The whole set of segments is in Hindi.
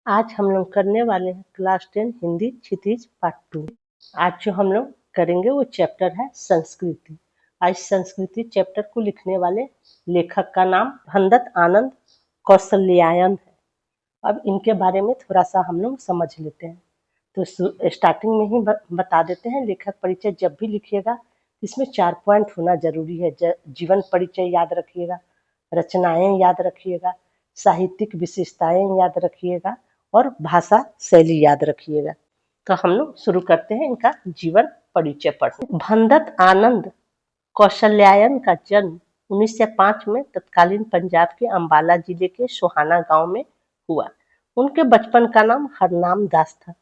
आज हम लोग करने वाले हैं क्लास 10 हिंदी क्षितिज पार्ट 2। आज जो हम लोग करेंगे वो चैप्टर है संस्कृति। आज संस्कृति चैप्टर को लिखने वाले लेखक का नाम भंदत आनंद कौशल्यायन है। अब इनके बारे में थोड़ा सा हम लोग समझ लेते हैं। तो स्टार्टिंग में ही बता देते हैं, लेखक परिचय जब भी लिखिएगा इसमें 4 पॉइंट होना जरूरी है। जीवन परिचय याद रखिएगा, रचनाएं याद रखिएगा, साहित्यिक विशेषताएं याद रखिएगा और भाषा शैली याद रखिएगा। तो हम लोग शुरू करते हैं इनका जीवन परिचय पढ़ने। भंदत आनंद कौशल्यायन का जन्म 1905 में तत्कालीन पंजाब के अंबाला जिले के सोहाना गांव में हुआ। उनके बचपन का नाम हरनाम दास था।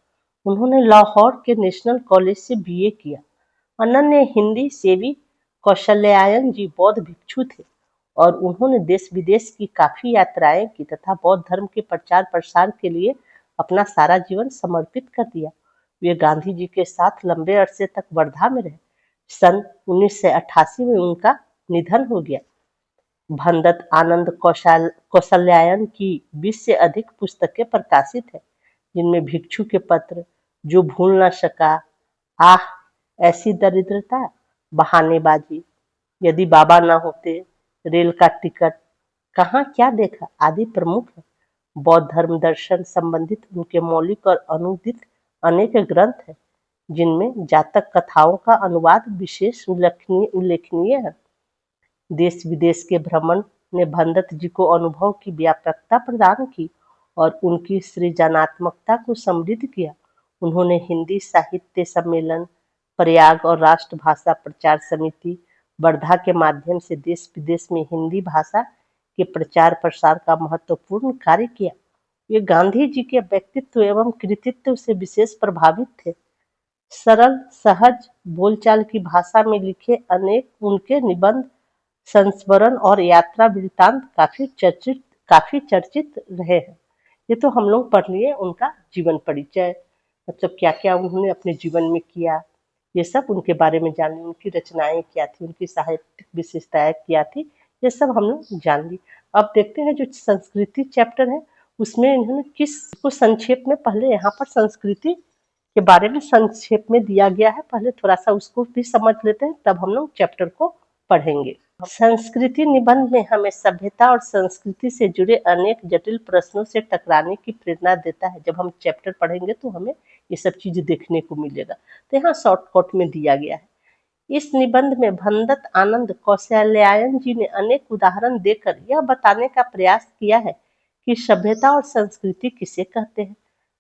उन्होंने लाहौर के नेशनल कॉलेज से बीए किया। अनन्य हिंदी सेवी कौशल्यायन जी बौद्ध भिक्षु थे और उन्होंने देश विदेश की काफी यात्राएं की तथा बौद्ध धर्म के प्रचार प्रसार के लिए अपना सारा जीवन समर्पित कर दिया। वे गांधी जी के साथ लंबे अरसे तक वर्धा में रहे। सन 1988 में उनका निधन हो गया। भंदत आनंद कौशल्यायन की 20 से अधिक पुस्तकें प्रकाशित है, जिनमें भिक्षु के पत्र, जो भूल न सका, आह ऐसी दरिद्रता, बहानेबाजी, यदि बाबा न होते, रेल का टिकट, कहाँ क्या देखा आदि प्रमुख है। बौद्ध धर्म दर्शन संबंधित उनके मौलिक और अनुदित अनेक ग्रंथ हैं, जिनमें जातक कथाओं का अनुवाद विशेष उल्लेखनीय है। देश विदेश के भ्रमण ने भंदत जी को अनुभव की व्यापकता प्रदान की और उनकी सृजनात्मकता को समृद्ध किया। उन्होंने हिंदी साहित्य सम्मेलन, प्रयाग और राष्ट्रभाषा प्रचार समिति, वर्धा के माध्यम से देश विदेश में हिंदी भाषा के प्रचार प्रसार का महत्वपूर्ण कार्य किया। वे गांधी जी के व्यक्तित्व एवं कृतित्व से विशेष प्रभावित थे। सरल सहज बोलचाल की भाषा में लिखे अनेक उनके निबंध, संस्मरण और यात्रा वृत्तांत काफी चर्चित रहे हैं। ये तो हम लोग पढ़ लिए उनका जीवन परिचय, मतलब क्या क्या उन्होंने अपने जीवन में किया, ये सब उनके बारे में जान ली। उनकी रचनाएं क्या थी, उनकी साहित्यिक विशेषताएं क्या थी, ये सब हम लोग जान ली। अब देखते हैं जो संस्कृति चैप्टर है उसमें इन्होंने किसको संक्षेप में, पहले यहाँ पर संस्कृति के बारे में संक्षेप में दिया गया है, पहले थोड़ा सा उसको भी समझ लेते हैं, तब हम लोग चैप्टर को पढ़ेंगे। संस्कृति निबंध में हमें सभ्यता और संस्कृति से जुड़े अनेक जटिल प्रश्नों से टकराने की प्रेरणा देता है। जब हम चैप्टर पढ़ेंगे तो हमें ये सब चीजें देखने को मिलेगा। तो यहाँ शॉर्टकट में दिया गया है। इस निबंध में भंदत आनंद कौशल्यायन जी ने अनेक उदाहरण देकर यह बताने का प्रयास किया है कि सभ्यता और संस्कृति किसे कहते हैं।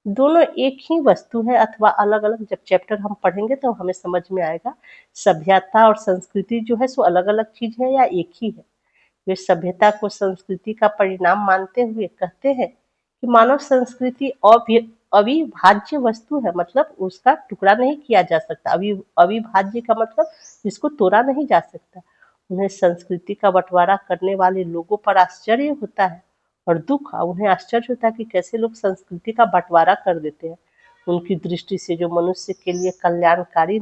दोनों एक ही वस्तु है अथवा अलग अलग। जब चैप्टर हम पढ़ेंगे तो हमें समझ में आएगा सभ्यता और संस्कृति जो है सो अलग अलग चीज है या एक ही है। वे सभ्यता को संस्कृति का परिणाम मानते हुए कहते हैं कि मानव संस्कृति अविभाज्य वस्तु है, मतलब उसका टुकड़ा नहीं किया जा सकता। अविभाज्य का मतलब जिसको तोड़ा नहीं जा सकता। उन्हें संस्कृति का बंटवारा करने वाले लोगों पर आश्चर्य होता है और दुख, उन्हें आश्चर्य होता है कि कैसे लोग संस्कृति का बंटवारा कर देते हैं। उनकी दृष्टि से जो मनुष्य के लिए कल्याणकारी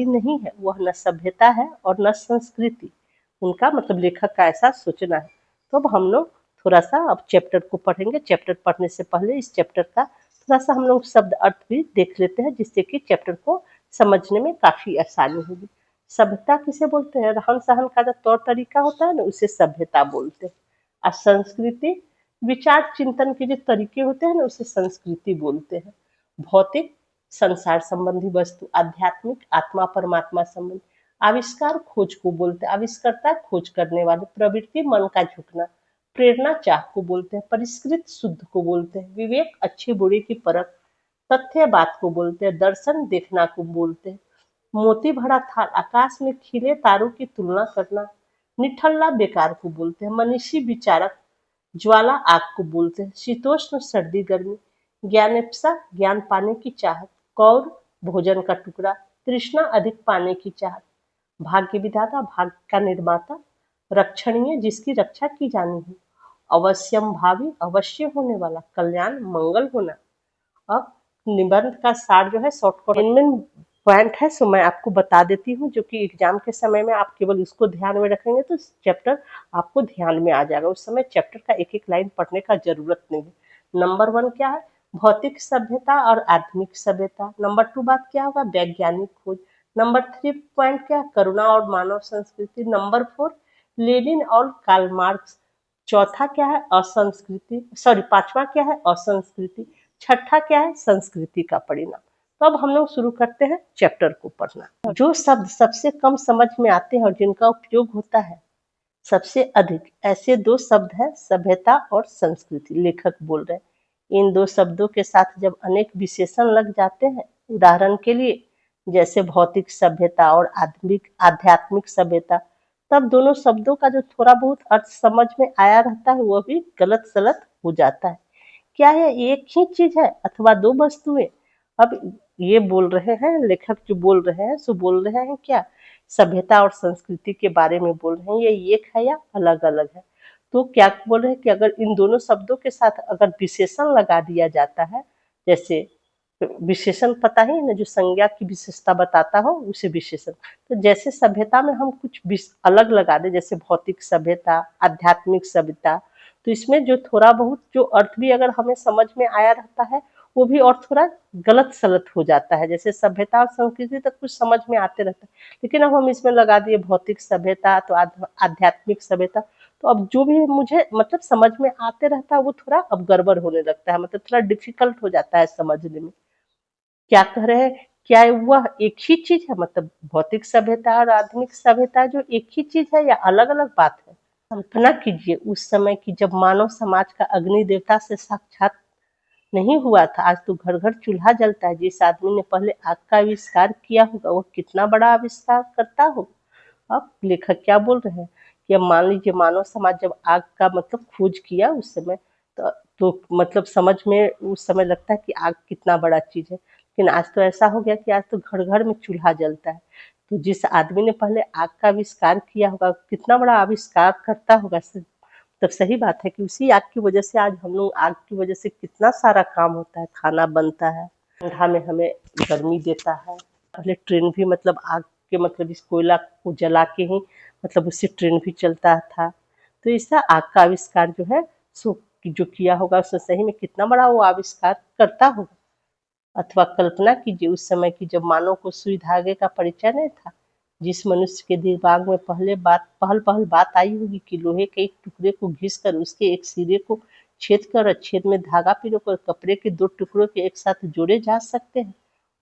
नहीं है, वह न सभ्यता है और न संस्कृति। उनका मतलब लेखक का ऐसा सोचना है। तो अब हम लोग थोड़ा सा अब चैप्टर को पढ़ेंगे। चैप्टर पढ़ने से पहले इस चैप्टर का थोड़ा सा हम लोग शब्द अर्थ भी देख लेते हैं, जिससे कि चैप्टर को समझने में काफी आसानी होगी। सभ्यता किसे बोलते हैं? रहन सहन का जो तौर तरीका होता है ना, उसे सभ्यता बोलते हैं। और संस्कृति विचार चिंतन के जो तरीके होते हैं ना, उसे संस्कृति बोलते हैं। भौतिक संसार संबंधी वस्तु, आध्यात्मिक आत्मा परमात्मा संबंधी, आविष्कार खोज को बोलते हैं। आविष्कर्ता खोज करने वाले, प्रवृत्ति मन का झुकना, प्रेरणा चाह को बोलते हैं। परिष्कृत शुद्ध को बोलते हैं। विवेक अच्छे बुरे की परख, तथ्य बात को बोलते हैं। दर्शन देखना को बोलते हैं। मोती भरा थाल, आकाश में खिले तारों की तुलना करना। निठल्ला बेकार को बोलते हैं। मनीषी विचारक, ज्वाला आग को बोलते हैं। शीतोष्ण सर्दी गर्मी, ज्ञानेप्सा ज्ञान पाने की चाहत, कौर भोजन का टुकड़ा, तृष्णा अधिक पाने की चाहत, भाग्य विधाता भाग्य का निर्माता, रक्षणीय जिसकी रक्षा की जानी है, अवश्यम भावी अवश्य होने वाला, कल्याण मंगल होना। अब निबंध का सार जो है शॉर्टकट पॉइंट है, सो मैं आपको बता देती हूँ, जो कि एग्जाम के समय में आप केवल इसको ध्यान में रखेंगे तो चैप्टर आपको ध्यान में आ जाएगा। उस समय चैप्टर का एक एक लाइन पढ़ने का जरूरत नहीं है। नंबर 1 क्या है, भौतिक सभ्यता और आधुनिक सभ्यता। नंबर 2 बात क्या होगा, वैज्ञानिक खोज। नंबर 3 पॉइंट क्या है, करुणा और मानव संस्कृति। नंबर 4 लेनिन और कार्ल मार्क्स। चौथा क्या है, असंस्कृति, सॉरी 5वां क्या है, असंस्कृति। छठा क्या है, संस्कृति का परिणाम। तो अब हम लोग शुरू करते हैं चैप्टर को पढ़ना। जो शब्द सबसे कम समझ में आते हैं और जिनका उपयोग होता है सबसे अधिक, ऐसे दो शब्द हैं, सभ्यता और संस्कृति। लेखक बोल रहे हैं इन दो शब्दों के साथ जब अनेक विशेषण लग जाते हैं, उदाहरण के लिए जैसे भौतिक सभ्यता और आध्यात्मिक सभ्यता, तब दोनों शब्दों का जो थोड़ा बहुत अर्थ समझ में आया रहता है वह भी गलत सलत हो जाता है। क्या यह एक ही चीज है अथवा दो वस्तुएं? अब ये बोल रहे हैं, लेखक जो बोल रहे हैं सो बोल रहे हैं क्या, सभ्यता और संस्कृति के बारे में बोल रहे हैं, ये एक है या अलग अलग है। तो क्या बोल रहे हैं कि अगर इन दोनों शब्दों के साथ अगर विशेषण लगा दिया जाता है, जैसे विशेषण पता ही ना, जो संज्ञा की विशेषता बताता हो उसे विशेषण। तो जैसे सभ्यता में हम कुछ अलग लगा दे, जैसे भौतिक सभ्यता, आध्यात्मिक सभ्यता, तो इसमें जो थोड़ा बहुत जो अर्थ भी अगर हमें समझ में आया रहता है वो भी और थोड़ा गलत सलत हो जाता है। जैसे सभ्यता और संस्कृति तक कुछ समझ में आते रहता है, लेकिन अब हम इसमें लगा दिए भौतिक सभ्यता तो आध्यात्मिक सभ्यता, तो अब जो भी मुझे मतलब समझ में आते रहता है वो थोड़ा अब गड़बड़ होने लगता है, मतलब थोड़ा डिफिकल्ट हो जाता है समझने में। क्या कह रहे हैं, क्या वह एक ही चीज है, मतलब भौतिक सभ्यता और आधुनिक सभ्यता जो एक ही चीज है या अलग अलग बात है? कल्पना कीजिए उस समय की जब मानव समाज का अग्नि देवता से साक्षात नहीं हुआ था। आज तो घर घर चूल्हा जलता है। जिस आदमी ने पहले आग का आविष्कार किया होगा वह कितना बड़ा आविष्कार करता होगा। अब लेखक क्या बोल रहे हैं कि अब मान लीजिए मानव समाज जब आग का मतलब खोज किया उस समय, तो मतलब समझ में उस समय लगता है कि आग कितना बड़ा चीज है, लेकिन आज तो ऐसा हो गया कि आज तो घर घर में चूल्हा जलता है। तो जिस आदमी ने पहले आग का आविष्कार किया होगा कितना बड़ा आविष्कार करता होगा। तब सही बात है कि उसी आग की वजह से आज हम लोग, आग की वजह से कितना सारा काम होता है, खाना बनता है, ठंडा में हमें गर्मी देता है। पहले ट्रेन भी मतलब आग के मतलब इस कोयला को जला के ही मतलब उससे ट्रेन भी चलता था। तो इससे आग का आविष्कार जो है सो जो किया होगा उसने सही में कितना बड़ा वो आविष्कार करता होगा। अथवा कल्पना कीजिए उस समय की जब मानव को सुई धागे का परिचय नहीं था, जिस मनुष्य के दिमाग में पहल बात आई होगी कि लोहे के एक टुकड़े को घिसकर उसके एक सिरे को छेद कर और छेद में धागा पिरोकर कपड़े के दो टुकड़ों के एक साथ जोड़े जा सकते हैं,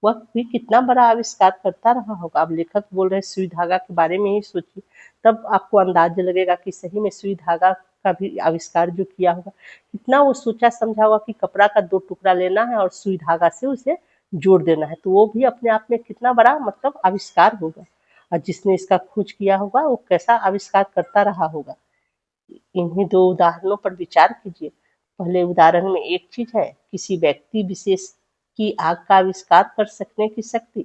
वह भी कितना बड़ा आविष्कार करता रहा होगा। अब लेखक बोल रहे हैं सुई धागा के बारे में ही सोचिए, तब आपको अंदाज लगेगा कि सही में सुई धागा का भी आविष्कार जो किया होगा कितना वो सोचा समझा होगा कि कपड़ा का दो टुकड़ा लेना है और सुई धागा से उसे जोड़ देना है, तो वो भी अपने आप में कितना बड़ा मतलब आविष्कार होगा। और जिसने इसका खोज किया होगा वो कैसा आविष्कार करता रहा होगा। इन्हीं दो उदाहरणों पर विचार कीजिए। पहले उदाहरण में एक चीज है किसी व्यक्ति विशेष की आग का आविष्कार कर सकने की शक्ति,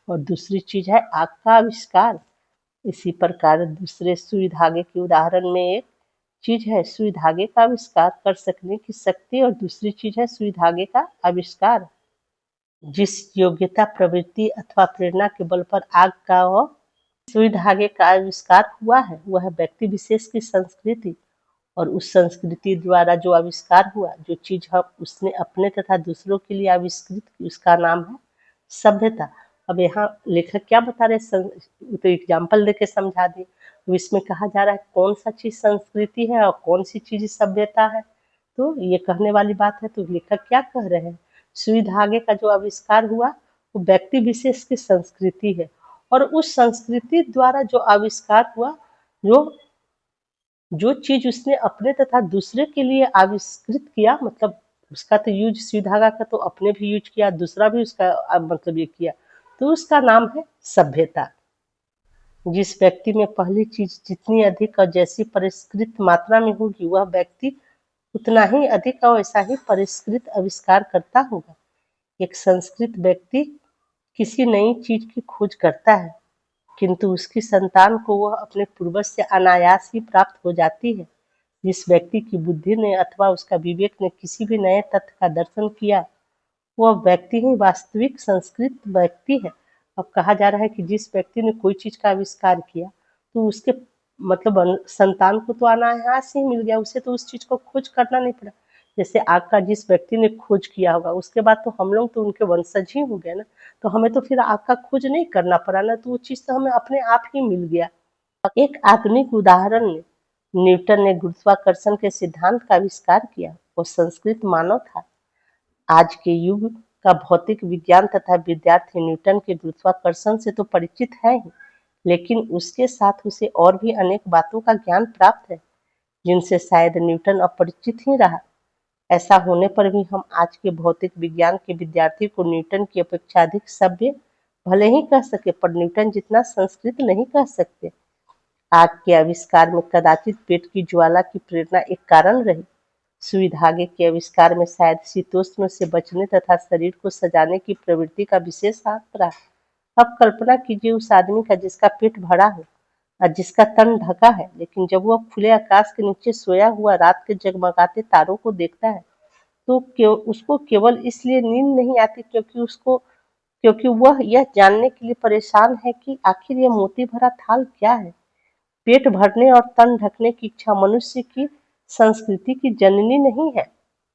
और दूसरी चीज है आग का आविष्कार। इसी प्रकार दूसरे सुई धागे के उदाहरण में एक चीज है सुई धागे का आविष्कार कर सकने की शक्ति और दूसरी चीज है सुई धागे का आविष्कार। जिस योग्यता, प्रवृत्ति अथवा प्रेरणा के बल पर आग का व सुई धागे का आविष्कार हुआ है वह व्यक्ति विशेष की संस्कृति, और उस संस्कृति द्वारा जो आविष्कार हुआ, जो चीज हम उसने अपने तथा दूसरों के लिए आविष्कृत की, उसका नाम है सभ्यता। अब यहाँ लेखक क्या बता रहे हैं, तो एग्जाम्पल देके समझा दिए। तो इसमें कहा जा रहा है कौन सा चीज संस्कृति है और कौन सी चीज सभ्यता है, तो ये कहने वाली बात है। तो लेखक क्या कह रहे हैं, सुई धागे का जो आविष्कार हुआ वो व्यक्ति विशेष की संस्कृति है, और उस संस्कृति द्वारा जो आविष्कार हुआ, जो चीज उसने अपने तथा दूसरे के लिए आविष्कृत किया, मतलब उसका तो यूज सुई धागा का तो अपने भी यूज किया, दूसरा भी उसका मतलब ये किया, तो उसका नाम है सभ्यता। जिस व्यक्ति में पहली चीज जितनी अधिक और जैसी परिष्कृत मात्रा में होगी वह व्यक्ति उतना ही अधिक और वैसा ही परिष्कृत आविष्कार करता होगा। एक संस्कृत व्यक्ति किसी नई चीज की खोज करता है, किंतु उसकी संतान को वह अपने पूर्वज से अनायास ही प्राप्त हो जाती है। जिस व्यक्ति की बुद्धि ने अथवा उसका विवेक ने किसी भी नए तथ्य का दर्शन किया वह व्यक्ति ही वास्तविक संस्कृत व्यक्ति है। अब कहा जा रहा है कि जिस व्यक्ति ने कोई चीज का आविष्कार किया तो उसके मतलब संतान को तो अनायास ही मिल गया, उसे तो उस चीज को खोज करना नहीं पड़ा। जैसे आग का जिस व्यक्ति ने खोज किया होगा उसके बाद तो हम लोग तो उनके वंशज ही हो गए ना, तो हमें तो फिर आग का खोज नहीं करना पड़ा ना, तो वो चीज़ तो हमें अपने आप ही मिल गया। एक आधुनिक उदाहरण में न्यूटन ने गुरुत्वाकर्षण के सिद्धांत का आविष्कार किया। वो संस्कृत मानव था। आज के युग का भौतिक विज्ञान तथा विद्यार्थी न्यूटन के गुरुत्वाकर्षण से तो परिचित है ही, लेकिन उसके साथ उसे और भी अनेक बातों का ज्ञान प्राप्त है जिनसे शायद न्यूटन अपरिचित ही रहा। ऐसा होने पर भी हम आज के भौतिक विज्ञान के विद्यार्थी को न्यूटन की अपेक्षा अधिक सभ्य भले ही कह सके, पर न्यूटन जितना संस्कृत नहीं कह सकते। आग के आविष्कार में कदाचित पेट की ज्वाला की प्रेरणा एक कारण रही। सुई धागे के आविष्कार में शायद शीतोष्ण से बचने तथा शरीर को सजाने की प्रवृत्ति का विशेष हाथ रहा। अब कल्पना कीजिए उस आदमी का जिसका पेट भरा हो और जिसका तन ढका है, लेकिन जब वह खुले आकाश के नीचे सोया हुआ रात के जगमगाते तारों को देखता है तो उसको केवल इसलिए नींद नहीं आती क्योंकि वह यह जानने के लिए परेशान है कि आखिर यह मोती भरा थाल क्या है। पेट भरने और तन ढकने की इच्छा मनुष्य की संस्कृति की जननी नहीं है।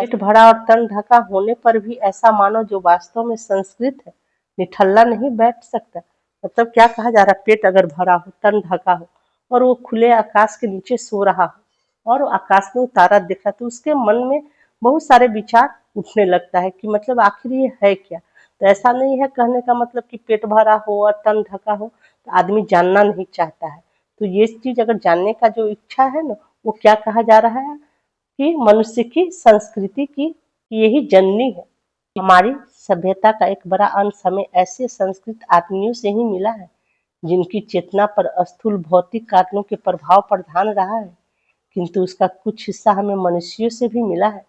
पेट भरा और तन ढका होने पर भी ऐसा मानो जो वास्तव में संस्कृत है निठल्ला नहीं बैठ सकता। मतलब क्या कहा जा रहा है, पेट अगर भरा हो, तन ढका हो और वो खुले आकाश के नीचे सो रहा हो और आकाश में तारा दिख रहा, तो उसके मन में बहुत सारे विचार उठने लगता है कि मतलब आखिर ये है क्या। तो ऐसा नहीं है कहने का मतलब कि पेट भरा हो और तन ढका हो तो आदमी जानना नहीं चाहता है। तो ये चीज अगर जानने का जो इच्छा है ना, वो क्या कहा जा रहा है कि मनुष्य की संस्कृति की यही जननी है। हमारी सभ्यता का एक बड़ा अंश हमें ऐसे संस्कृत आदमियों से ही मिला है जिनकी चेतना पर स्थूल भौतिक कारणों के प्रभाव प्रधान रहा है, किंतु उसका कुछ हिस्सा हमें मनुष्यों से भी मिला है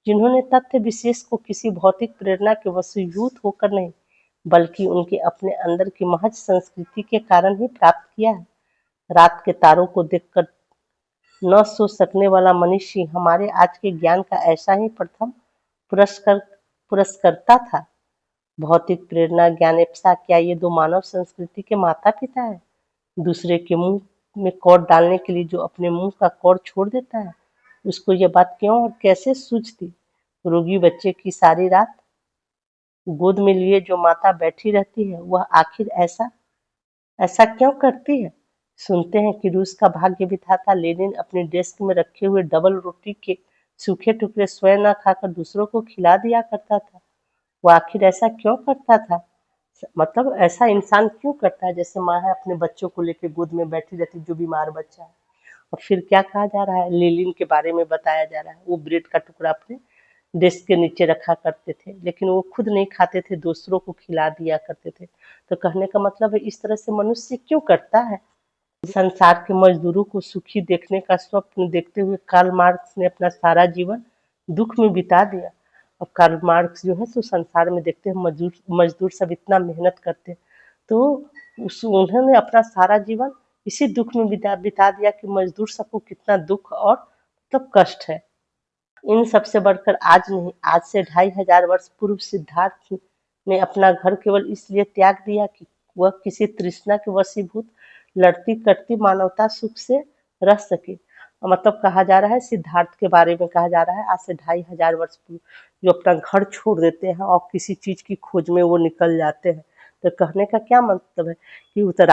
जिन्होंने तथ्य विशेष को किसी भौतिक प्रेरणा के वशीभूत होकर नहीं, बल्कि उनके अपने अंदर की महज संस्कृति के कारण ही प्राप्त किया है। रात के तारों को देखकर न सो सकने वाला मनुष्य हमारे आज के ज्ञान का ऐसा ही प्रथम पुरस्कर्ता था। भौतिक प्रेरणा, ज्ञानेप्सा, क्या ये दो मानव संस्कृति के माता पिता है? दूसरे के मुंह में कौड़ डालने के लिए जो अपने मुंह का कौड़ छोड़ देता है, उसको ये बात क्यों और कैसे सूझती? रोगी बच्चे की सारी रात गोद में लिए जो माता बैठी रहती है, वह आखिर ऐसा ऐसा क्यों करती है? सुनते हैं कि रूस का भाग्य विधाता लेनिन अपने डेस्क में रखे हुए डबल रोटी के सूखे टुकड़े स्वयं न खाकर दूसरों को खिला दिया करता था। वो आखिर ऐसा क्यों करता था? मतलब ऐसा इंसान क्यों करता है? जैसे माँ है अपने बच्चों को लेकर गोद में बैठी रहती, जो बीमार बच्चा है। और फिर क्या कहा जा रहा है, लेनिन के बारे में बताया जा रहा है, वो ब्रेड का टुकड़ा अपने डेस्क के नीचे रखा करते थे, लेकिन वो खुद नहीं खाते थे, दूसरों को खिला दिया करते थे। तो कहने का मतलब है इस तरह से मनुष्य क्यों करता है? संसार के मजदूरों को सुखी देखने का स्वप्न देखते हुए कार्ल मार्क्स ने अपना सारा जीवन दुख में बिता दिया। अब कार्ल मार्क्स जो है तो संसार में देखते हैं मजदूर मजदूर सब इतना मेहनत करते हैं, तो उन्होंने अपना सारा जीवन इसी दुख में बिता दिया कि मजदूर सबको कितना दुख और मतलब कष्ट है। इन सबसे बढ़कर आज नहीं, आज से 2500 वर्ष पूर्व सिद्धार्थ ने अपना घर केवल इसलिए त्याग दिया कि वह किसी तृष्णा के वशीभूत लड़ती कटती मानवता सुख से रह सके। मतलब कहा जा रहा है, सिद्धार्थ के बारे में कहा जा रहा है आज से 2500 वर्ष पूर्व जो अपना घर छोड़ देते हैं और किसी चीज की खोज में वो निकल जाते हैं। तो कहने का क्या मतलब है कि वो तो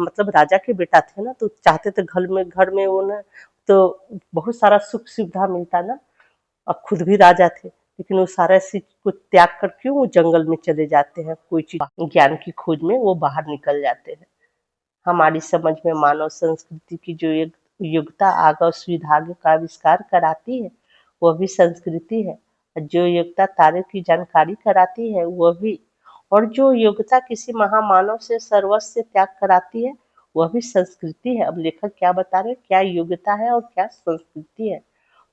मतलब राजा के बेटा थे ना, तो चाहते थे घर में वो ना तो बहुत सारा सुख सुविधा मिलता ना, और खुद भी राजा थे, लेकिन वो सारा चीज को त्याग कर क्यों वो जंगल में चले जाते हैं, कोई चीज ज्ञान की खोज में वो बाहर निकल जाते हैं। हमारी समझ में मानव संस्कृति की जो एक योग्यता आग और सुविधाओं का आविष्कार कराती है वह भी संस्कृति है, जो योग्यता तारे की जानकारी कराती है वह भी, और जो योग्यता किसी महामानव से सर्वस्व त्याग कराती है वह भी संस्कृति है। अब लेखक क्या बता रहे हैं, क्या योग्यता है और क्या संस्कृति है।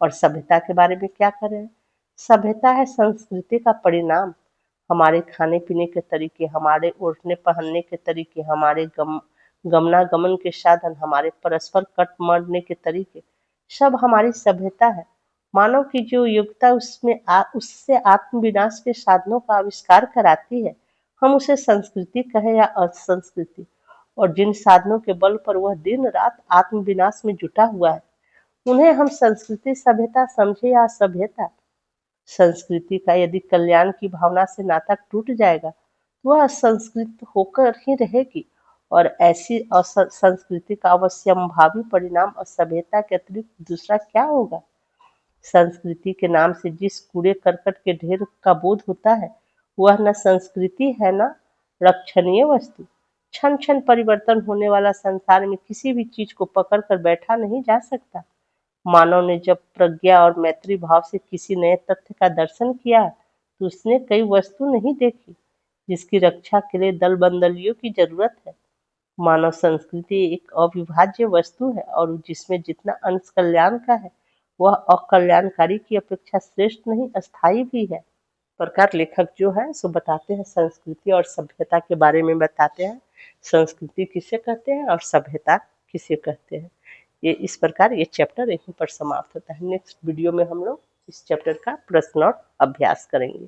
और सभ्यता के बारे में क्या करें, सभ्यता है संस्कृति का परिणाम। हमारे खाने पीने के तरीके, हमारे ओढ़ने पहनने के तरीके, हमारे गमनागमन के साधन, हमारे परस्पर कट मरने के तरीके, सब हमारी सभ्यता है। मानव की जो योग्यता उससे आत्म विनाश के साधनों का आविष्कार कराती है, हम उसे संस्कृति कहें या असंस्कृति। और जिन साधनों के बल पर वह दिन रात आत्म विनाश में जुटा हुआ है, उन्हें हम संस्कृति सभ्यता समझे या असभ्यता। संस्कृति का यदि कल्याण की भावना से नाता टूट जाएगा तो वह असंस्कृत होकर ही रहेगी, और ऐसी संस्कृति का अवश्यंभावी परिणाम असभ्यता के अतिरिक्त दूसरा क्या होगा। संस्कृति के नाम से जिस कूड़े करकट के ढेर का बोध होता है वह न संस्कृति है न रक्षणीय वस्तु। क्षण क्षण परिवर्तन होने वाला संसार में किसी भी चीज को पकड़ कर बैठा नहीं जा सकता। मानव ने जब प्रज्ञा और मैत्री भाव से किसी नए तथ्य का दर्शन किया तो उसने कई वस्तु नहीं देखी जिसकी रक्षा के लिए दल बंदलियों की जरूरत है। मानव संस्कृति एक अविभाज्य वस्तु है और जिसमें जितना अंश कल्याण का है वह अकल्याणकारी की अपेक्षा श्रेष्ठ नहीं अस्थायी भी है। प्रकार लेखक जो है सो बताते हैं संस्कृति और सभ्यता के बारे में बताते हैं। संस्कृति किसे कहते हैं और सभ्यता किसे कहते हैं। ये इस प्रकार ये चैप्टर यहीं पर समाप्त होता है। नेक्स्ट वीडियो में हम लोग इस चैप्टर का प्रश्न और अभ्यास करेंगे।